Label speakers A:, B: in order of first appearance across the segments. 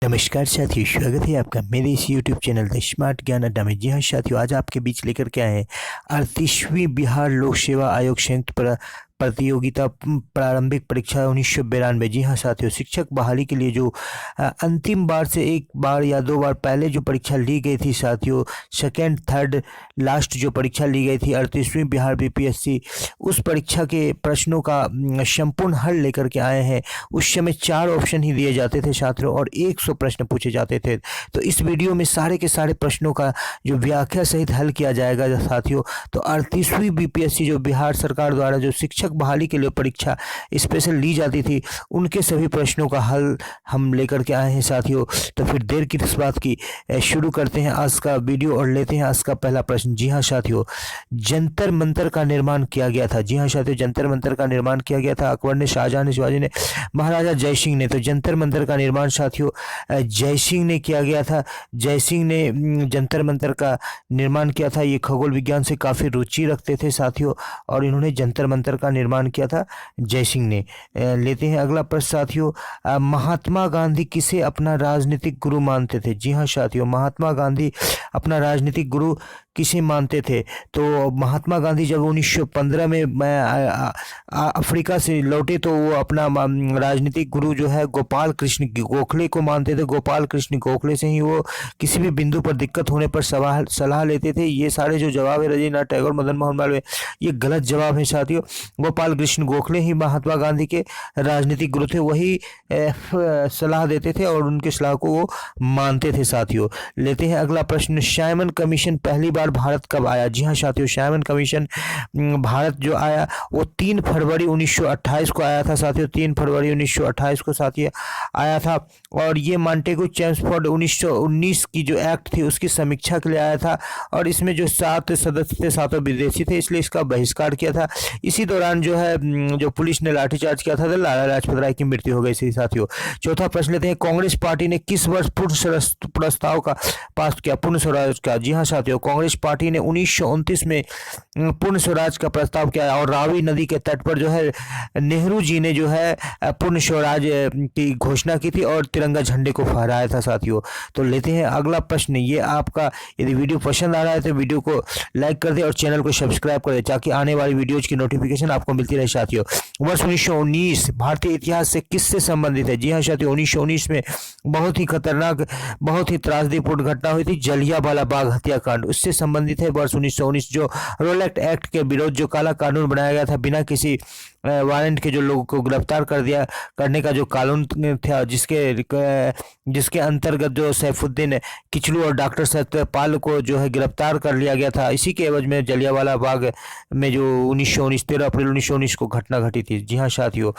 A: नमस्कार साथियों, स्वागत है आपका मेरे इस यूट्यूब चैनल द स्मार्ट ज्ञान अड्डा में। जी हाँ साथियों, आज आपके बीच लेकर के आए हैं 38वीं बिहार लोक सेवा आयोग संयुक्त प्रतियोगिता प्रारंभिक परीक्षा 1992। जी हाँ साथियों, शिक्षक बहाली के लिए जो अंतिम बार से एक बार या दो बार पहले जो परीक्षा ली गई थी साथियों, सेकेंड थर्ड लास्ट जो परीक्षा ली गई थी 38वीं बिहार बीपीएससी, उस परीक्षा के प्रश्नों का संपूर्ण हल लेकर के आए हैं। उस समय 4 ऑप्शन ही दिए जाते थे छात्रों और 100 प्रश्न पूछे जाते थे। तो इस वीडियो में सारे के सारे प्रश्नों का जो व्याख्या सहित हल किया जाएगा साथियों। तो 38वीं बीपीएससी जो बिहार सरकार द्वारा जो शिक्षक बहाली के लिए परीक्षा स्पेशल ली जाती थी, उनके सभी प्रश्नों का हल हम लेकर के आए हैं साथियों। तो फिर देर किस बात की, शुरू करते हैं आज का वीडियो और लेते हैं आज का पहला प्रश्न। जी हाँ साथियों, जंतर मंतर का निर्माण किया गया था। जी हाँ साथियों, जंतर मंतर का निर्माण किया गया था अकबर ने, शाहजहां ने, शिवाजी ने, महाराजा जय सिंह ने। तो जंतर मंतर का निर्माण साथियों जय सिंह ने किया गया था। जय सिंह ने जंतर मंतर का निर्माण किया था। ये खगोल विज्ञान से काफ़ी रुचि रखते थे साथियों और इन्होंने जंतर मंतर का निर्माण किया था जय सिंह ने। लेते हैं अगला प्रश्न साथियों, महात्मा गांधी किसे अपना राजनीतिक गुरु मानते थे। जी हाँ साथियों, महात्मा गांधी अपना राजनीतिक गुरु किसे मानते थे। तो महात्मा गांधी जब 1915 में अफ्रीका से लौटे तो वो अपना राजनीतिक गुरु जो है गोपाल कृष्ण गोखले को मानते थे। गोपाल कृष्ण गोखले से ही वो किसी भी बिंदु पर दिक्कत होने पर सलाह लेते थे। ये सारे जो जवाब है रवींद्रनाथ टैगोर, मदन मोहन मालवीय, ये गलत जवाब है साथियों। गोपाल कृष्ण गोखले ही महात्मा गांधी के राजनीतिक गुरु थे, वही सलाह देते थे और उनके सलाह को वो मानते थे साथियों। लेते हैं अगला प्रश्न, साइमन कमीशन पहली बार भारत कब आया। जी हाँ साथियों, साइमन कमीशन भारत जो आया वो 3 फरवरी 1928 को आया था साथियों। 3 फरवरी 1928 को साथियों आया था और ये मॉन्टेगू चेम्सफोर्ड 1919 की जो एक्ट थी उसकी समीक्षा के लिए आया था और इसमें जो 7 सदस्य थे 7 विदेशी थे, इसलिए इसका बहिष्कार किया था। इसी दौरान जो है जो पुलिस ने लाठीचार्ज किया था तो लाला लाजपत राय की मृत्यु हो गई थी साथियों। चौथा प्रश्न लेते हैं, कांग्रेस पार्टी ने किस वर्ष पूर्ण प्रस्ताव का पास किया, पूर्ण स्वराज का। जी हाँ साथियों, कांग्रेस पार्टी ने 1929 में पूर्ण स्वराज का प्रस्ताव किया और रावी नदी के तट पर जो है नेहरू जी ने जो है पूर्ण स्वराज की घोषणा की थी और तिरंगा झंडे को फहराया था साथियों। तो लेते हैं अगला प्रश्न, ये आपका यदि वीडियो पसंद आ रहा है तो वीडियो को लाइक कर दे और चैनल को सब्सक्राइब कर दे ताकि आने वाली वीडियोज की नोटिफिकेशन आपको मिलती रहे साथियों। वर्ष 1919 भारतीय इतिहास से किससे संबंधित है। जी हाँ साथियों, 1919 में बहुत ही खतरनाक, बहुत ही त्रासदीपूर्ण घटना हुई थी, जलियांवाला बाग हत्याकांड, उससे संबंधित है वर्ष 1919। जो रोलेट एक्ट के विरोध जो काला कानून बनाया गया था, बिना किसी वारंट के जो लोगों को गिरफ्तार करने का जो कानून था, जिसके अंतर्गत जो सैफुद्दीन किचलू और डॉक्टर सत्यपाल को जो है गिरफ्तार कर लिया गया था। इसी के एवज में जलियांवाला बाग में जो 1919 13 अप्रैल 1919 को घटना घटी थी। जी हाँ साथियों,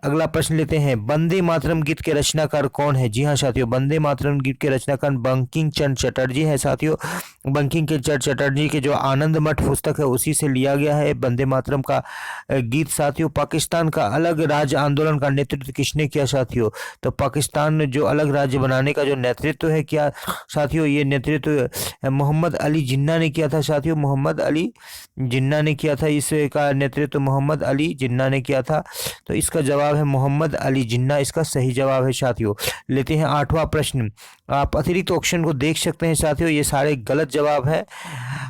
A: अगला प्रश्न लेते हैं, वंदे मातरम गीत के रचनाकार कौन है। जी हाँ साथियों, वंदे मातरम गीत के रचनाकार बंकिम चंद्र चटर्जी है साथियों। बंकिम चंद्र चटर्जी के जो आनंद मठ पुस्तक है उसी से लिया गया है वंदे मातरम का गीत साथियों। पाकिस्तान का अलग राज्य आंदोलन का नेतृत्व किसने किया साथियों। तो पाकिस्तान में जो अलग राज्य बनाने का जो नेतृत्व है किया साथियों, ये नेतृत्व मोहम्मद अली जिन्ना ने किया था साथियों। मोहम्मद अली जिन्ना ने किया था, इसका नेतृत्व मोहम्मद अली जिन्ना ने किया था। तो इसका जवाब है मोहम्मद अली जिन्ना, इसका सही जवाब है साथियों। लेते हैं 8वां प्रश्न, आप अतिरिक्त ऑप्शन को देख सकते हैं साथियों, ये सारे गलत जवाब है।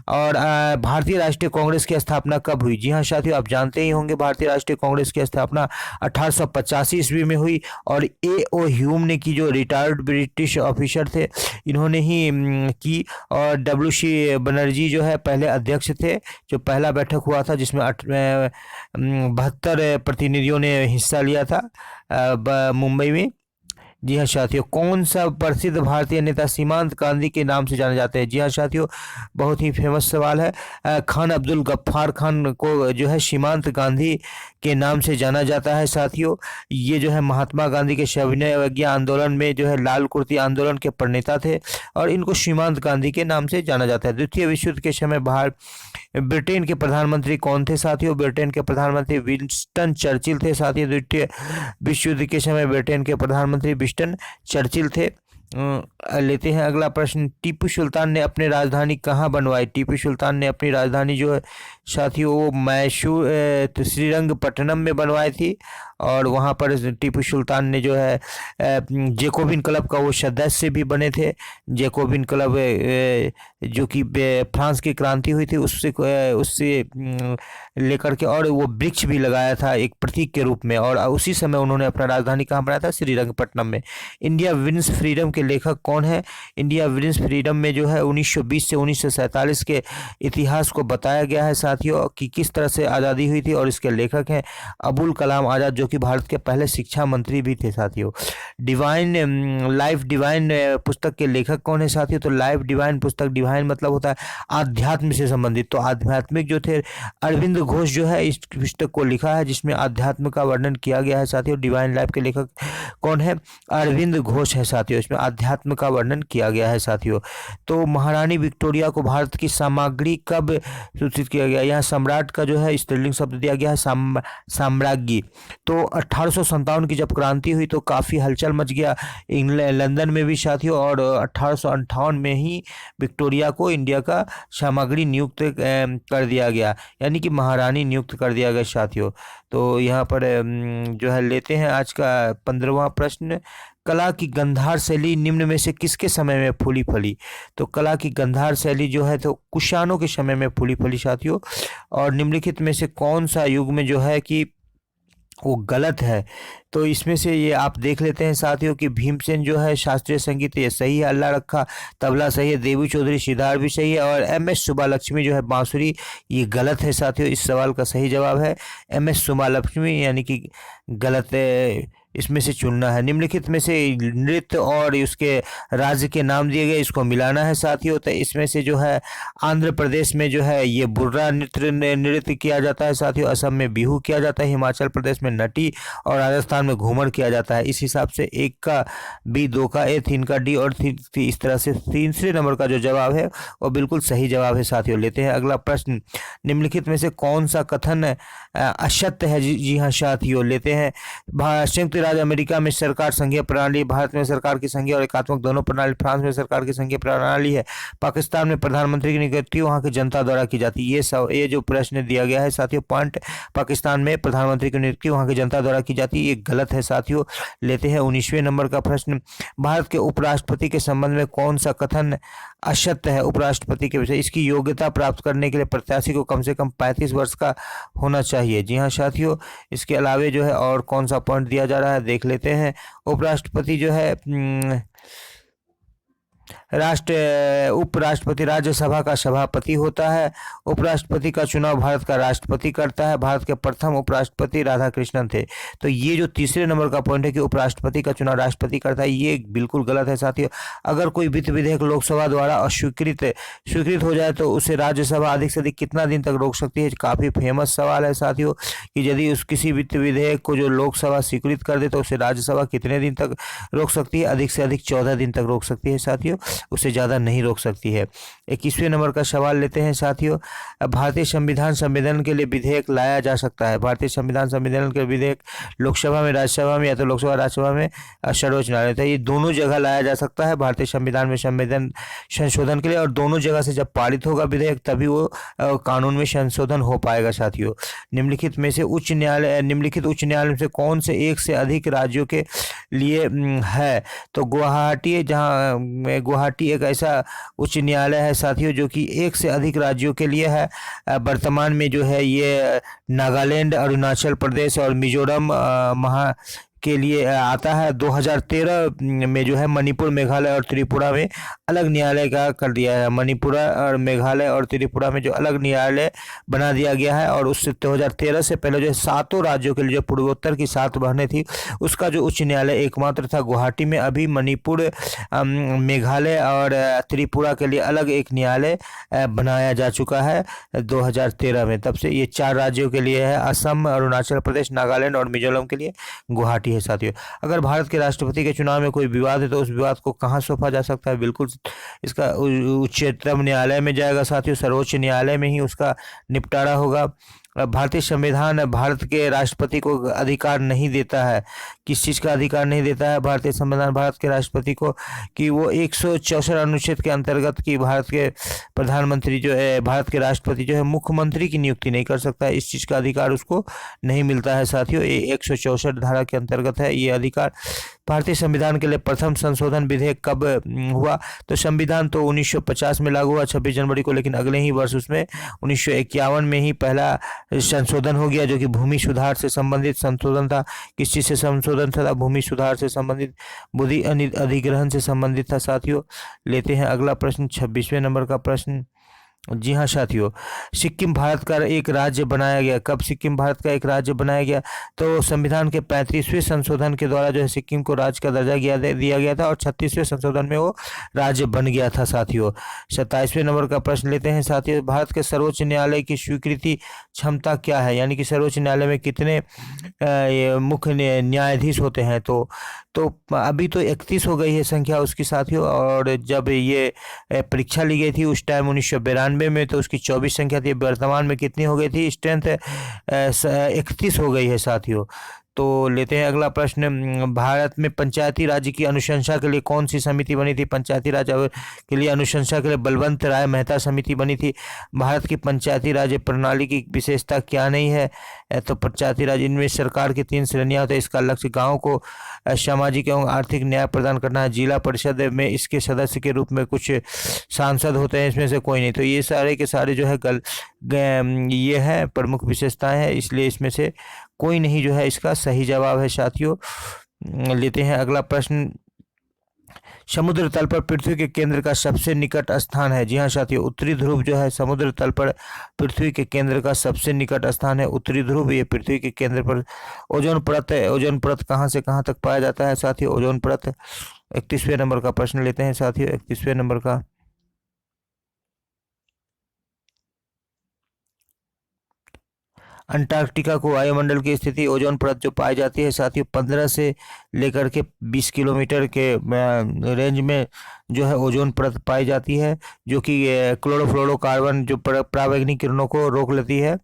A: और भारतीय राष्ट्रीय कांग्रेस की स्थापना कब हुई। जी हाँ साथियों, आप जानते ही होंगे भारतीय राष्ट्रीय कांग्रेस की स्थापना 1885 ईस्वी में हुई और A.O. ह्यूम ने की, जो रिटायर्ड ब्रिटिश ऑफिसर थे, इन्होंने ही की। और W.C. बनर्जी जो है पहले अध्यक्ष थे। जो पहला बैठक हुआ था जिसमें 72 प्रतिनिधियों ने हिस्सा लिया था मुंबई में। जी हाँ साथियों, कौन सा प्रसिद्ध भारतीय नेता सीमांत गांधी के नाम से जाने जाते हैं। जी हाँ साथियों, बहुत ही फेमस सवाल है। खान अब्दुल गफ्फार खान को जो है सीमांत गांधी के नाम से जाना जाता है साथियों। ये जो है महात्मा गांधी के सविनय अवज्ञा आंदोलन में जो है लाल कुर्ती आंदोलन के प्रणेता थे और इनको सीमांत गांधी के नाम से जाना जाता है। द्वितीय विश्व युद्ध के समय ब्रिटेन के प्रधानमंत्री कौन थे साथियों। ब्रिटेन के प्रधानमंत्री विंस्टन चर्चिल थे साथियों। द्वितीय विश्व युद्ध के समय ब्रिटेन के प्रधानमंत्री विंस्टन चर्चिल थे। लेते हैं अगला प्रश्न, टीपू सुल्तान ने अपनी राजधानी कहाँ बनवाई। टीपू सुल्तान ने अपनी राजधानी जो है साथियों वो मैसूर श्रीरंगपट्टनम में बनवाई थी और वहाँ पर टीपू सुल्तान ने जो है जैकोबिन क्लब का वो सदस्य भी बने थे। जैकोबिन क्लब जो कि फ्रांस की क्रांति हुई थी उससे लेकर के, और वो वृक्ष भी लगाया था एक प्रतीक के रूप में, और उसी समय उन्होंने अपना राजधानी कहाँ बनाया था, श्रीरंगपट्टनम में। इंडिया विंस फ्रीडम के लेखक कौन है? इंडिया विंस फ्रीडम में जो है 1920 से 1947 के इतिहास को बताया गया है साथियों कि किस तरह से आज़ादी हुई थी, और इसके लेखक हैं अबुल कलाम आज़ाद, जो कि भारत के पहले शिक्षा मंत्री भी थे साथियों। लाइफ डिवाइन पुस्तक के लेखक कौन है साथियों? तो लाइफ डिवाइन पुस्तक, डिवाइन मतलब होता है आध्यात्म से संबंधित, तो आध्यात्मिक जो थे अरविंद घोष जो है इस पुस्तक को लिखा है जिसमें आध्यात्म का वर्णन किया गया है साथियों। डिवाइन लाइफ के लेखक कौन है? अरविंद घोष है साथियों, इसमें आध्यात्म का वर्णन किया गया है साथियों। तो महारानी विक्टोरिया को भारत की सामग्री कब सूचित किया गया? यहाँ सम्राट का जो है स्त्रीलिंग शब्द दिया गया है साम्राज्ञी। तो 1857 की जब क्रांति हुई तो काफ़ी हलचल मच गया इंग्लैंड लंदन में भी साथियों, और 1858 में ही विक्टोरिया को इंडिया का सामग्री नियुक्त कर दिया गया, यानी कि महारानी नियुक्त कर दिया गया साथियों। तो यहाँ पर जो है लेते हैं आज का 15वां प्रश्न। कला की गंधार शैली निम्न में से किसके समय में फूली फली? तो कला की गंधार शैली जो है तो कुषाणों के समय में फूली फली साथियों। और निम्नलिखित में से कौन सा युग में जो है कि वो गलत है? तो इसमें से ये आप देख लेते हैं साथियों कि भीमसेन जो है शास्त्रीय संगीत ये सही है, अल्लाह रखा तबला सही है, देवी चौधरी सितार भी सही है, और MS सुब्बालक्ष्मी जो है बांसुरी ये गलत है साथियों। इस सवाल का सही जवाब है MS सुब्बालक्ष्मी, यानी कि गलत इसमें से चुनना है। निम्नलिखित में से नृत्य और उसके राज्य के नाम दिए गए, इसको मिलाना है साथियों। तो इसमें से जो है आंध्र प्रदेश में जो है ये बुर्रा नृत्य किया जाता है साथियों, असम में बिहू किया जाता है, हिमाचल प्रदेश में नटी, और राजस्थान में घूमर किया जाता है। इस हिसाब से 1 का B, 2 का A, 3 का D और इस तरह से तीसरे नंबर का जो जवाब है वो बिल्कुल सही जवाब है साथियों। लेते हैं अगला प्रश्न। निम्नलिखित में से कौन सा कथन असत्य है? जी हाँ साथियों, लेते हैं। संयुक्त राज्य अमेरिका में सरकार संघीय प्रणाली, भारत में सरकार की संघीय और एकात्मक दोनों प्रणाली, फ्रांस में सरकार की संघीय प्रणाली है, पाकिस्तान में प्रधानमंत्री की नियुक्ति वहाँ की जनता द्वारा की जाती है। ये जो प्रश्न दिया गया है साथियों पॉइंट, पाकिस्तान में प्रधानमंत्री की नियुक्ति वहाँ की जनता द्वारा की जाती है, ये गलत है साथियों। लेते हैं 19वें नंबर का प्रश्न। भारत के उपराष्ट्रपति के संबंध में कौन सा कथन असत्य है? उपराष्ट्रपति के विषय, इसकी योग्यता प्राप्त करने के लिए प्रत्याशी को कम से कम 35 वर्ष का होना चाहिए। जी हाँ साथियों, इसके अलावे जो है और कौन सा पॉइंट दिया जा रहा है देख लेते हैं। उपराष्ट्रपति जो है उपराष्ट्रपति राज्यसभा का सभापति होता है। उपराष्ट्रपति का चुनाव भारत का राष्ट्रपति करता है। भारत के प्रथम उपराष्ट्रपति राधाकृष्णन थे। तो ये जो तीसरे नंबर का पॉइंट है कि उपराष्ट्रपति का चुनाव राष्ट्रपति करता है, ये बिल्कुल गलत है साथियों। अगर कोई वित्त विधेयक लोकसभा द्वारा स्वीकृत हो जाए तो उसे राज्यसभा अधिक से अधिक कितना दिन तक रोक सकती है? काफ़ी फेमस सवाल है साथियों कि यदि उस किसी वित्त विधेयक को जो लोकसभा स्वीकृत कर दे तो उसे राज्यसभा कितने दिन तक रोक सकती है? अधिक से अधिक 14 दिन तक रोक सकती है साथियों, उससे ज़्यादा नहीं रोक सकती है। 21वें नंबर का सवाल लेते हैं साथियों। भारतीय संविधान संशोधन के लिए विधेयक लाया जा सकता है। भारतीय संविधान संशोधन के विधेयक लोकसभा में, राज्यसभा में, या तो लोकसभा राज्यसभा में सर्वोच्च न्यायालय था, ये दोनों जगह लाया जा सकता है भारतीय संविधान में संविधान संशोधन के लिए, और दोनों जगह से जब पारित होगा विधेयक तभी वो कानून में संशोधन हो पाएगा साथियों। निम्नलिखित उच्च न्यायालय में से कौन से एक से अधिक राज्यों के लिए है? तो गुवाहाटी, जहाँ गुवाहाटी एक ऐसा उच्च न्यायालय है साथियों जो कि एक से अधिक राज्यों के लिए है। वर्तमान में जो है ये नागालैंड, अरुणाचल प्रदेश और मिजोरम के लिए आता है। 2013 में जो है मणिपुर, मेघालय और त्रिपुरा में अलग न्यायालय का कर दिया है। मणिपुर और मेघालय और त्रिपुरा में जो अलग न्यायालय बना दिया गया है, और उससे 2013 से पहले जो है 7 राज्यों के लिए, जो पूर्वोत्तर की 7 बहनें थी, उसका जो उच्च न्यायालय एकमात्र था गुवाहाटी में। अभी मणिपुर, मेघालय और त्रिपुरा के लिए अलग एक न्यायालय बनाया जा चुका है 2013 में। तब से ये 4 राज्यों के लिए है, असम, अरुणाचल प्रदेश, नागालैंड और मिजोरम के लिए गुवाहाटी है साथियों। अगर भारत के राष्ट्रपति के चुनाव में कोई विवाद है तो उस विवाद को कहां सौंपा जा सकता है? बिल्कुल इसका उच्चतम न्यायालय में जाएगा साथियों, सर्वोच्च न्यायालय में ही उसका निपटारा होगा। भारतीय संविधान भारत के राष्ट्रपति को अधिकार नहीं देता है किस चीज़ का अधिकार नहीं देता है भारतीय संविधान भारत के राष्ट्रपति को कि वो 164 अनुच्छेद के अंतर्गत कि भारत के प्रधानमंत्री जो है, भारत के राष्ट्रपति जो है मुख्यमंत्री की नियुक्ति नहीं कर सकता है। इस चीज़ का अधिकार उसको नहीं मिलता है साथियों। ये 164 धारा के अंतर्गत है ये अधिकार। भारतीय संविधान के लिए प्रथम संशोधन विधेयक कब हुआ? तो संविधान तो 1950 में लागू हुआ 26 जनवरी को, लेकिन अगले ही वर्ष उसमें 1951 में ही पहला संशोधन हो गया, जो कि भूमि सुधार से संबंधित संशोधन था। किस चीज़ से संशोधन था? भूमि सुधार से संबंधित, भूमि अधिग्रहण से संबंधित था साथियों। लेते हैं अगला प्रश्न, 26वें नंबर का प्रश्न। जी हाँ साथियों, सिक्किम भारत का एक राज्य बनाया गया। कब सिक्किम भारत का एक राज्य बनाया गया? तो संविधान के 35वें संशोधन के द्वारा जो है सिक्किम को राज्य का दर्जा दिया गया था और 36वें संशोधन में वो राज्य बन गया था साथियों। 27वें नंबर का प्रश्न लेते हैं साथियों, भारत के सर्वोच्च न्यायालय की स्वीकृति क्षमता क्या है? यानी कि सर्वोच्च न्यायालय में कितने मुख्य न्यायाधीश होते हैं? तो अभी तो 31 हो गई है संख्या उसकी साथियों, और जब ये परीक्षा ली गई थी उस टाइम 1992 में तो उसकी 24 संख्या थी। वर्तमान में कितनी हो गई थी? स्ट्रेंथ 31 हो गई है साथियों। तो लेते हैं अगला प्रश्न, भारत में पंचायती राज की अनुशंसा के लिए कौन सी समिति बनी थी? पंचायती राज के लिए अनुशंसा के लिए बलवंत राय मेहता समिति बनी थी। भारत की पंचायती राज प्रणाली की विशेषता क्या नहीं है? तो पंचायती राज, इनमें सरकार की 3 श्रेणियां होती है। इसका लक्ष्य गाँव को सामाजिक एवं आर्थिक न्याय प्रदान करना है। जिला परिषद में इसके सदस्य के रूप में कुछ सांसद होते हैं, इसमें से कोई नहीं। तो ये सारे के सारे जो है ये है प्रमुख विशेषताएं हैं, इसलिए इसमें से कोई नहीं जो है इसका सही जवाब है साथियों। लेते हैं अगला प्रश्न, समुद्र तल पर पृथ्वी के केंद्र का सबसे निकट स्थान है? जी हाँ साथियों, उत्तरी ध्रुव जो है समुद्र तल पर पृथ्वी के केंद्र का सबसे निकट स्थान है उत्तरी ध्रुव। ये पृथ्वी के केंद्र पर ओजोन परत है। ओजोन परत कहाँ से कहाँ तक पाया जाता है साथियों? ओजोन परत। 31वें नंबर का प्रश्न लेते हैं साथियों, 31वें नंबर का। अंटार्कटिका को वायुमंडल की स्थिति ओजोन परत जो पाई जाती है साथियों 15 से लेकर के 20 किलोमीटर के रेंज में जो है ओजोन परत पाई जाती है, जो कि क्लोरोफ्लोरोकार्बन जो पराबैंगनी किरणों को रोक लेती है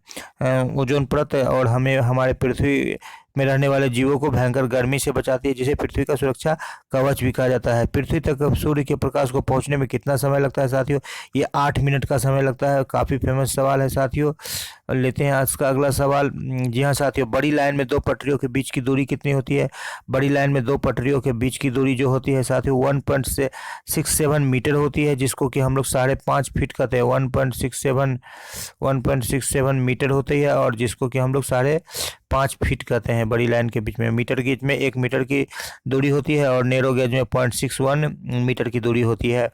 A: ओजोन परत, और हमें हमारे पृथ्वी में रहने वाले जीवों को भयंकर गर्मी से बचाती है, जिसे पृथ्वी का सुरक्षा कवच भी कहा जाता है। पृथ्वी तक सूर्य के प्रकाश को पहुंचने में कितना समय लगता है साथियों? ये 8 मिनट का समय लगता है। काफ़ी फेमस सवाल है साथियों। लेते हैं आज का अगला सवाल। जी हाँ साथियों, बड़ी लाइन में 2 पटरियों के बीच की दूरी कितनी होती है? बड़ी लाइन में 2 पटरियों के बीच की दूरी जो होती है साथियों 1.67 मीटर होती है, जिसको कि हम लोग 5.5 फीट कहते हैं। 1.67 मीटर होती है, और जिसको कि हम लोग 5.5 फीट कहते हैं। बड़ी लाइन के बीच में मीटर गेज में 1 मीटर की दूरी होती है, और नैरो गेज में 0.61 मीटर की दूरी होती है।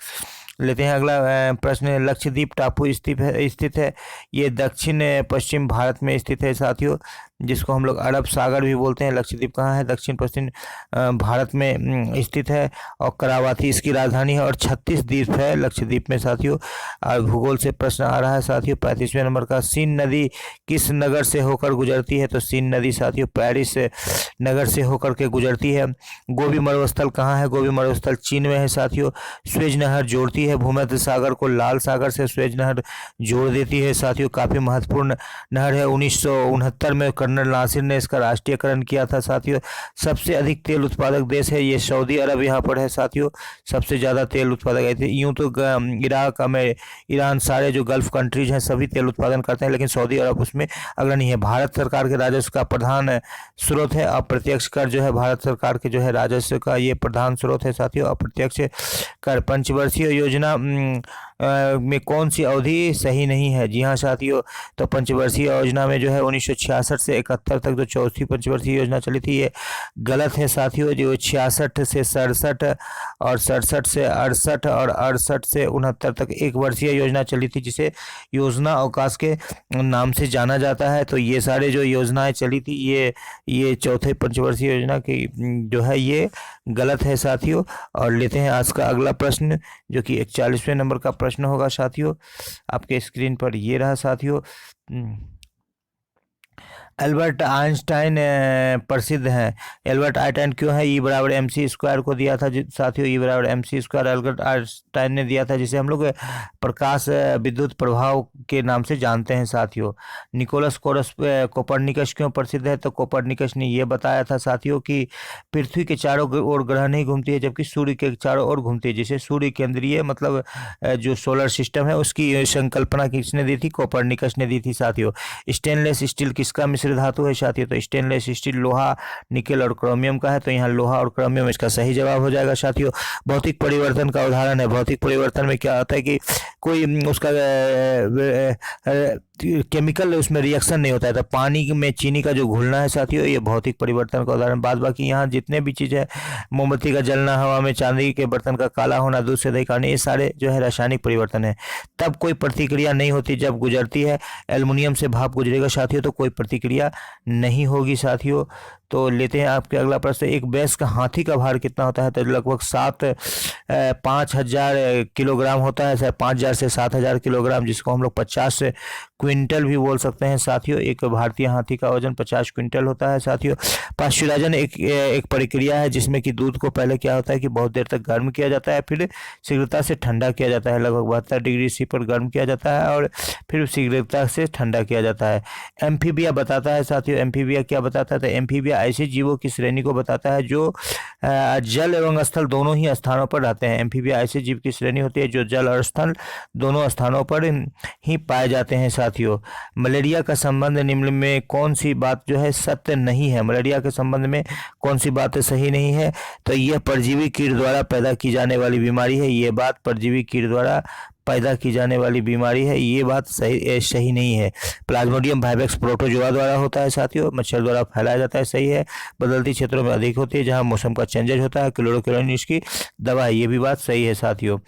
A: लेते हैं अगला प्रश्न, लक्षद्वीप टापू स्थित है। ये दक्षिण पश्चिम भारत में स्थित है साथियों, जिसको हम लोग अरब सागर भी बोलते हैं। लक्षद्वीप कहाँ है? दक्षिण पश्चिम भारत में स्थित है, और करावाती इसकी राजधानी है, और 36 द्वीप है लक्षद्वीप में साथियों। और भूगोल से प्रश्न आ रहा है साथियों 35वें नंबर का, सीन नदी किस नगर से होकर गुजरती है? तो सीन नदी साथियों पेरिस नगर से होकर के गुजरती है। गोबी मरुस्थल कहाँ है? गोबी मरुस्थल चीन में है साथियों। स्वेज नहर जोड़ती है भूमध्य सागर को लाल सागर से, स्वेज नहर जोड़ देती है साथियों। काफ़ी महत्वपूर्ण नहर है। 1969 में कर्नल नासिर ने इसका राष्ट्रीयकरण किया था साथियों। सबसे अधिक तेल उत्पादक देश है ये सऊदी अरब यहाँ पर है साथियों। सबसे ज़्यादा तेल उत्पादक है। यूँ तो इराक, ईरान, सारे जो गल्फ कंट्रीज हैं सभी तेल उत्पादन करते हैं, लेकिन सऊदी अरब उसमें अग्रणी है। भारत सरकार के राजस्व का प्रधान स्रोत है। अप्रत्यक्ष कर जो है भारत सरकार के जो है राजस्व का ये प्रधान स्रोत है साथियों, अप्रत्यक्ष कर। पंचवर्षीय योजना में कौन सी अवधि सही नहीं है? जी हाँ साथियों, तो पंचवर्षीय योजना में जो है 1966 से 71 तक जो चौथी पंचवर्षीय योजना चली थी ये गलत है साथियों। जो 66 से 67 और 67 से 68 और 68 से 69 तक 1 वर्षीय योजना चली थी, जिसे योजना अवकाश के नाम से जाना जाता है। तो ये सारे जो योजनाएं चली थी ये चौथे पंचवर्षीय योजना की जो है ये गलत है साथियों। और लेते हैं आज का अगला प्रश्न, जो कि 41वें नंबर का प्रश्न होगा साथियों। आपके स्क्रीन पर ये रहा साथियों। एल्बर्ट आइंस्टाइन प्रसिद्ध हैं। एल्बर्ट आइंस्टाइन क्यों है? E=mc² को दिया था साथियों। E=mc², एल्बर्ट आइंस्टाइन ने दिया था, जिसे हम लोग प्रकाश विद्युत प्रभाव के नाम से जानते हैं साथियों। निकोलस कोपरनिकस क्यों प्रसिद्ध है? तो कोपरनिकस ने ये बताया था साथियों कि पृथ्वी के चारों ओर ग्रह नहीं घूमती है, जबकि सूर्य के चारों ओर घूमती है। जिसे सूर्य केंद्रीय मतलब जो सोलर सिस्टम है उसकी संकल्पना किसने दी थी? कोपरनिकस ने दी थी साथियों। स्टेनलेस स्टील किसका मिश्र धातु है साथियों? तो स्टेनलेस स्टील लोहा, निकेल और क्रोमियम का है। तो यहाँ लोहा और क्रोमियम इसका सही जवाब हो जाएगा साथियों। भौतिक परिवर्तन का उदाहरण है। भौतिक परिवर्तन में क्या होता है कि कोई उसका केमिकल उसमें रिएक्शन नहीं होता है। तो पानी में चीनी का जो घुलना है साथियों, ये भौतिक परिवर्तन का उदाहरण। बाद बाकी यहाँ जितने भी चीज़ है, मोमबत्ती का जलना, हवा में चांदी के बर्तन का काला होना, दूध से दही काढ़ना, ये सारे जो है रासायनिक परिवर्तन है। तब कोई प्रतिक्रिया नहीं होती जब गुजरती है। एल्युमिनियम से भाप गुजरेगा साथियों तो कोई प्रतिक्रिया नहीं होगी साथियों। तो लेते हैं आपके अगला प्रश्न। एक वयस्क हाथी का भार कितना होता है? तो लगभग 5,000 किलोग्राम होता है। 5,000 से 7,000 किलोग्राम, जिसको हम लोग 50 क्विंटल भी बोल सकते हैं साथियों। एक भारतीय हाथी का वजन 50 क्विंटल होता है साथियों। पाश्चुराइजेशन एक प्रक्रिया है जिसमें कि दूध को पहले क्या होता है कि बहुत देर तक गर्म किया जाता है, फिर शीघ्रता से ठंडा किया जाता है। लगभग 72 डिग्री सी पर गर्म किया जाता है और फिर शीघ्रता से ठंडा किया जाता है। एम्फीबिया बताता है साथियों। एम्फीबिया क्या बताता है? तो एम्फीबिया ऐसे जीवों की श्रेणी को बताता है जो जल एवं स्थल दोनों ही स्थानों पर रहते हैं। एम्फीबिया ऐसे जीव की श्रेणी होती है जो जल और स्थल दोनों स्थानों पर ही पाए जाते हैं साथियों। मलेरिया का संबंध निम्न में कौन सी बात जो है सत्य नहीं है? मलेरिया के संबंध में कौन सी बात सही नहीं है? तो यह परजीवी कीट द्वारा पैदा की जाने वाली बीमारी है। ये बात परजीवी कीट द्वारा पैदा की जाने वाली बीमारी है, ये बात सही नहीं है। प्लाज्मोडियम वाइवेक्स प्रोटोजोआ द्वारा होता है साथियों। मच्छर द्वारा फैलाया जाता है, सही है। बदलती क्षेत्रों में अधिक होती है जहां मौसम का चेंजेज होता है। क्लोरोक्विनीन इसकी दवा है, ये भी बात सही है साथियों।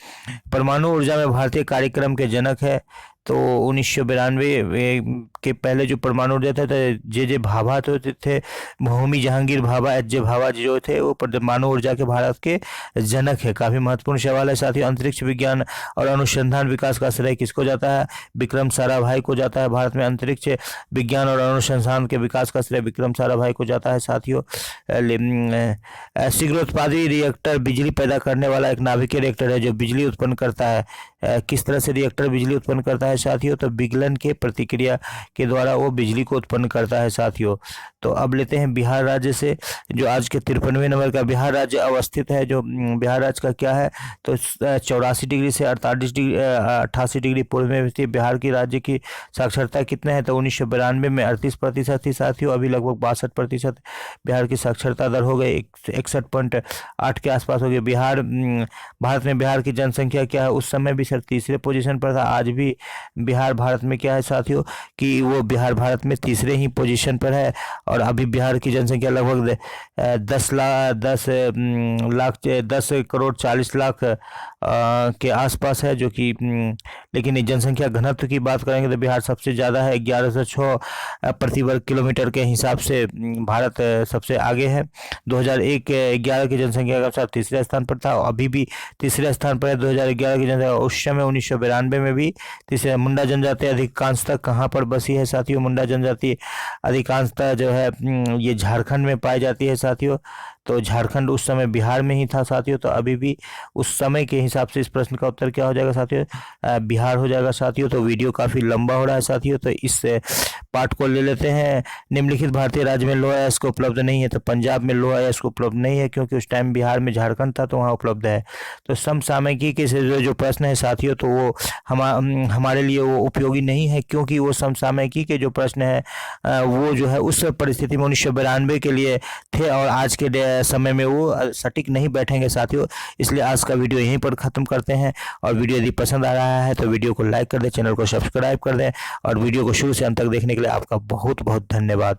A: परमाणु ऊर्जा में भारतीय कार्यक्रम के जनक है। तो 1992 के पहले जो परमाणु ऊर्जा थे जे भाभा तो थे, होमी जहांगीर भाभा, H.J. भाभा जो थे वो परमाणु ऊर्जा के भारत के जनक है। काफी महत्वपूर्ण सवाल है साथियों। अंतरिक्ष विज्ञान और अनुसंधान विकास का श्रेय किसको जाता है? विक्रम साराभाई को जाता है। भारत में अंतरिक्ष विज्ञान और अनुसंधान के विकास का श्रेय विक्रम साराभाई को जाता है साथियों। शीघ्रोत्पादी रिएक्टर बिजली पैदा करने वाला एक नाभिकीय रिएक्टर है जो बिजली उत्पन्न करता है। किस तरह से रिएक्टर बिजली उत्पन्न करता है साथियों? तो विगलन के प्रतिक्रिया के द्वारा वो बिजली को उत्पन्न करता है साथियों। तो अब लेते हैं बिहार राज्य से, जो आज के 53वें नंबर का बिहार राज्य अवस्थित है। जो बिहार राज्य का क्या है? तो 84 डिग्री से 88 डिग्री पूर्व में स्थित बिहार की राज्य की साक्षरता कितने हैं? तो 1992 में 38% थी साथियों। अभी लगभग 62% बिहार की साक्षरता दर हो गई, 61.8 के आसपास हो गई। भारत में बिहार की जनसंख्या क्या है? उस समय भी सर तीसरे पोजीशन पर था। आज भी बिहार भारत में क्या है साथियों कि वो बिहार भारत में तीसरे ही पोजीशन पर है। और अभी बिहार की जनसंख्या लगभग 10 करोड़ 40 लाख के आसपास है, जो कि लेकिन जनसंख्या घनत्व की बात करेंगे तो बिहार सबसे ज़्यादा है। 1106 प्रति वर्ग किलोमीटर के हिसाब से भारत सबसे आगे है। 2011 की जनसंख्या के अनुसार तीसरे स्थान पर था, अभी भी तीसरे स्थान पर है। 2011 की जनसंख्या उस समय 1992 में भी तीसरे। मुंडा जनजाति अधिकांशतः कहाँ पर बसी है साथियों? मुंडा जनजाति अधिकांशतः जो है ये झारखंड में पाई जाती है साथियों। तो झारखंड उस समय बिहार में ही था साथियों। तो अभी भी उस समय के हिसाब से इस प्रश्न का उत्तर क्या हो जाएगा साथियों? बिहार हो जाएगा साथियों। तो वीडियो काफ़ी लंबा हो रहा है साथियों, तो इस पार्ट को ले लेते हैं। निम्नलिखित भारतीय राज्य में लोहा अयस्क उपलब्ध नहीं है। तो पंजाब में लोहा अयस्क उपलब्ध नहीं है क्योंकि उस टाइम बिहार में झारखंड था तो वहाँ उपलब्ध है। तो समसामयिकी से जो प्रश्न है साथियों तो वो हमारे लिए वो उपयोगी नहीं है, क्योंकि वो समसामयिकी के जो प्रश्न है वो जो है उस परिस्थिति में 1992 के लिए थे और आज के समय में वो सटीक नहीं बैठेंगे साथियों। इसलिए आज का वीडियो यहीं पर ख़त्म करते हैं। और वीडियो यदि पसंद आ रहा है तो वीडियो को लाइक कर दें, चैनल को सब्सक्राइब कर दें और वीडियो को शुरू से अंत तक देखने के लिए आपका बहुत बहुत धन्यवाद।